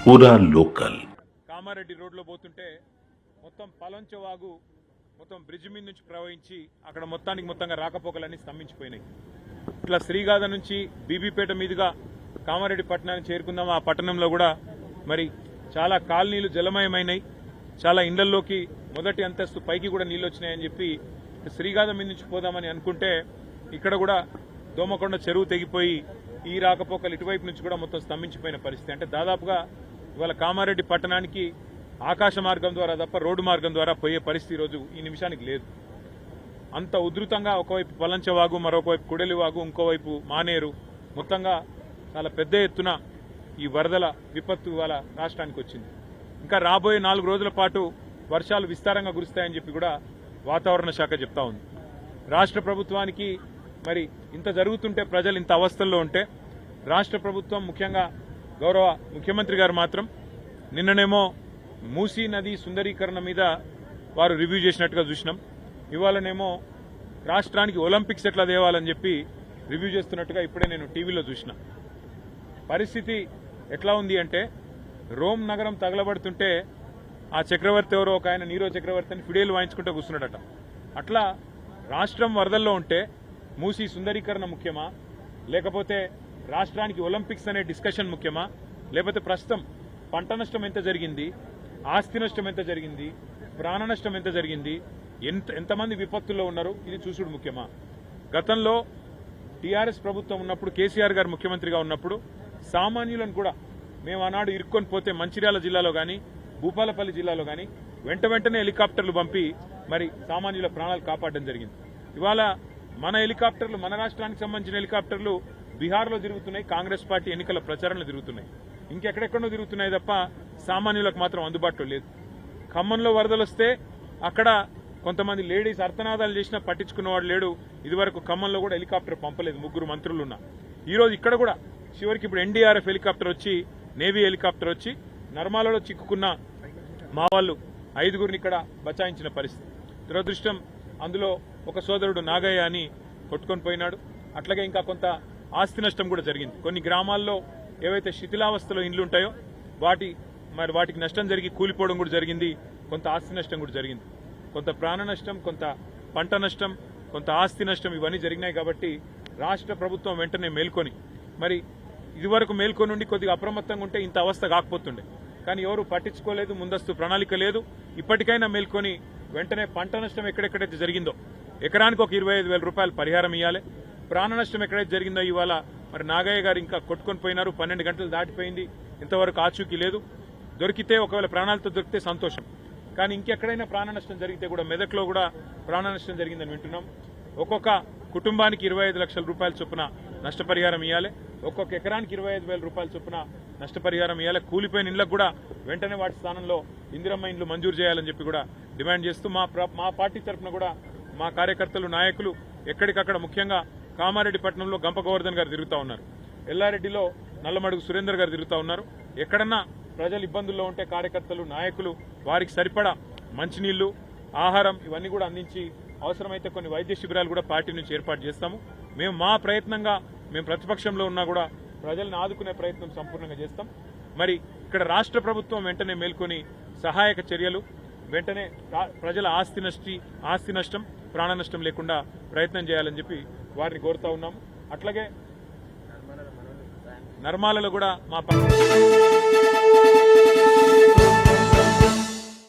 పూరా లోకల్. కామారెడ్డి రోడ్లో పోతుంటే మొత్తం పలంచవాగు మొత్తం బ్రిడ్జ్ మీద నుంచి ప్రవహించి అక్కడ మొత్తంగా రాకపోకలన్నీ స్తంభించిపోయినాయి. ఇట్లా శ్రీగాధ నుంచి బీబీపేట మీదుగా కామారెడ్డి పట్టణానికి చేరుకుందాం. ఆ పట్టణంలో కూడా మరి చాలా కాలనీలు జలమయమైనాయి. చాలా ఇండ్లల్లోకి మొదటి అంతస్తు పైకి కూడా నీళ్లు వచ్చినాయని చెప్పి శ్రీగాధ మీద నుంచి పోదామని అనుకుంటే ఇక్కడ కూడా దోమకొండ చెరువు తెగిపోయి ఈ రాకపోకలు ఇటువైపు నుంచి కూడా మొత్తం స్తంభించిపోయిన పరిస్థితి. అంటే దాదాపుగా ఇవాళ కామారెడ్డి పట్టణానికి ఆకాశ మార్గం ద్వారా తప్ప రోడ్డు మార్గం ద్వారా పోయే పరిస్థితి ఈరోజు ఈ నిమిషానికి లేదు. అంత ఉధృతంగా ఒకవైపు పలంచవాగు, మరొకవైపు కుడలివాగు, ఇంకోవైపు మానేరు, మొత్తంగా చాలా పెద్ద ఎత్తున ఈ వరదల విపత్తు ఇవాళ రాష్ట్రానికి వచ్చింది. ఇంకా రాబోయే 4 రోజుల పాటు వర్షాలు విస్తారంగా కురుస్తాయని చెప్పి కూడా వాతావరణ శాఖ చెప్తా ఉంది. రాష్ట్ర ప్రభుత్వానికి మరి ఇంత జరుగుతుంటే, ప్రజలు ఇంత అవస్థల్లో ఉంటే, రాష్ట్ర ప్రభుత్వం ముఖ్యంగా గౌరవ ముఖ్యమంత్రి గారు మాత్రం నిన్ననేమో మూసీ నది సుందరీకరణ మీద వారు రివ్యూ చేసినట్టుగా చూసినాం. ఇవాళనేమో రాష్ట్రానికి ఒలింపిక్స్ ఎట్లా తేవాలని చెప్పి రివ్యూ చేస్తున్నట్టుగా ఇప్పుడే నేను టీవీలో చూసిన. పరిస్థితి ఎట్లా ఉంది అంటే, రోమ్ నగరం తగలబడుతుంటే ఆ చక్రవర్తి ఎవరో ఒక ఆయన నీరో చక్రవర్తి అని ఫిడేలు వాయించుకుంటూ కూర్చున్నాడట. అట్లా రాష్ట్రం వరదల్లో ఉంటే మూసీ సుందరీకరణ ముఖ్యమా, లేకపోతే రాష్ట్రానికి ఒలింపిక్స్ అనే డిస్కషన్ ముఖ్యమా, లేకపోతే ప్రస్తుతం పంట నష్టం ఎంత జరిగింది, ఆస్తి నష్టం ఎంత జరిగింది, ప్రాణ నష్టం ఎంత జరిగింది, ఎంతమంది విపత్తుల్లో ఉన్నారు, ఇది చూసుడు ముఖ్యమా? గతంలో టీఆర్ఎస్ ప్రభుత్వం ఉన్నప్పుడు, కేసీఆర్ గారు ముఖ్యమంత్రిగా ఉన్నప్పుడు సామాన్యులను కూడా మేము ఆనాడు ఇరుక్కొని పోతే మంచిర్యాల జిల్లాలో కానీ భూపాలపల్లి జిల్లాలో కానీ వెంటనే హెలికాప్టర్లు పంపి మరి సామాన్యుల ప్రాణాలు కాపాడడం జరిగింది. ఇవాళ మన హెలికాప్టర్లు, మన రాష్ట్రానికి సంబంధించిన హెలికాప్టర్లు బీహార్లో తిరుగుతున్నాయి, కాంగ్రెస్ పార్టీ ఎన్నికల ప్రచారంలో తిరుగుతున్నాయి, ఇంకెక్కడెక్కడో తిరుగుతున్నాయి తప్ప సామాన్యులకు మాత్రం అందుబాటులో లేదు. ఖమ్మంలో వరదలు వస్తే అక్కడ కొంతమంది లేడీస్ అర్థనాదాలు చేసినా పట్టించుకున్నవాడు లేడు. ఇదివరకు ఖమ్మంలో కూడా హెలికాప్టర్ పంపలేదు, 3 మంత్రులు ఉన్నా. ఈరోజు ఇక్కడ కూడా చివరికి ఇప్పుడు ఎన్డీఆర్ఎఫ్ హెలికాప్టర్ వచ్చి, నేవీ హెలికాప్టర్ వచ్చి నర్మాలలో చిక్కుకున్న మా వాళ్ళు 5గురిని ఇక్కడ బచాయించిన పరిస్థితి. దురదృష్టం, అందులో ఒక సోదరుడు నాగయ్య అని కొట్టుకొని పోయినాడు. అట్లాగే ఇంకా కొంత ఆస్తి నష్టం కూడా జరిగింది. కొన్ని గ్రామాల్లో ఏవైతే శిథిలావస్థలో ఇండ్లు ఉంటాయో వాటికి నష్టం జరిగి కూలిపోవడం కూడా జరిగింది. కొంత ఆస్తి నష్టం కూడా జరిగింది. కొంత ప్రాణ నష్టం, కొంత పంట నష్టం, కొంత ఆస్తి నష్టం, ఇవన్నీ జరిగినాయి. కాబట్టి రాష్ట్ర ప్రభుత్వం వెంటనే మేల్కొని, మరి ఇదివరకు మేల్కొని ఉండి కొద్దిగా అప్రమత్తంగా ఉంటే ఇంత అవస్థ కాకపోతుండే. కానీ ఎవరు పట్టించుకోలేదు, ముందస్తు ప్రణాళిక లేదు. ఇప్పటికైనా మేల్కొని వెంటనే పంట నష్టం ఎక్కడెక్కడైతే జరిగిందో ఎకరానికి ఒక 25,000 రూపాయలు పరిహారం ఇవ్వాలి. ప్రాణ నష్టం ఎక్కడైతే జరిగిందో ఇవాళ మరి నాగయ్య గారు ఇంకా కొట్టుకొని పోయినారు, 12 గంటలు దాటిపోయింది, ఇంతవరకు ఆచూకీ లేదు. దొరికితే ఒకవేళ ప్రాణాలతో దొరికితే సంతోషం. కానీ ఇంకెక్కడైనా ప్రాణ నష్టం జరిగితే కూడా, మెదక్లో కూడా ప్రాణ నష్టం జరిగిందని వింటున్నాం. ఒక్కొక్క కుటుంబానికి 25 లక్షల రూపాయల చొప్పున నష్టపరిహారం ఇవ్వాలి. ఒక్కొక్క ఎకరానికి 25,000 రూపాయల చొప్పున నష్టపరిహారం ఇవ్వాలి. కూలిపోయిన ఇండ్లకు కూడా వెంటనే వాటి స్థానంలో ఇందిరమ్మ ఇండ్లు మంజూరు చేయాలని చెప్పి కూడా డిమాండ్ చేస్తూ మా పార్టీ తరఫున కూడా మా కార్యకర్తలు, నాయకులు ఎక్కడికక్కడ, ముఖ్యంగా కామారెడ్డి పట్టణంలో గంప గోవర్ధన్ గారు తిరుగుతూ ఉన్నారు, ఎల్లారెడ్డిలో నల్లమడుగు సురేందర్ గారు తిరుగుతూ ఉన్నారు. ఎక్కడన్నా ప్రజలు ఇబ్బందుల్లో ఉంటే కార్యకర్తలు, నాయకులు వారికి సరిపడా మంచినీళ్లు, ఆహారం ఇవన్నీ కూడా అందించి అవసరమైతే కొన్ని వైద్య శిబిరాలు కూడా పార్టీ నుంచి ఏర్పాటు చేస్తాము. మేము మా ప్రయత్నంగా, మేము ప్రతిపక్షంలో ఉన్నా కూడా ప్రజలను ఆదుకునే ప్రయత్నం సంపూర్ణంగా చేస్తాం. మరి ఇక్కడ రాష్ట్ర ప్రభుత్వం వెంటనే మేల్కొని సహాయక చర్యలు, వెంటనే ప్రజల ఆస్తి నష్టం, ప్రాణ నష్టం లేకుండా ప్రయత్నం చేయాలని చెప్పి వారిని కోరుతా ఉన్నాము. అట్లాగే నర్మాలలో కూడా మా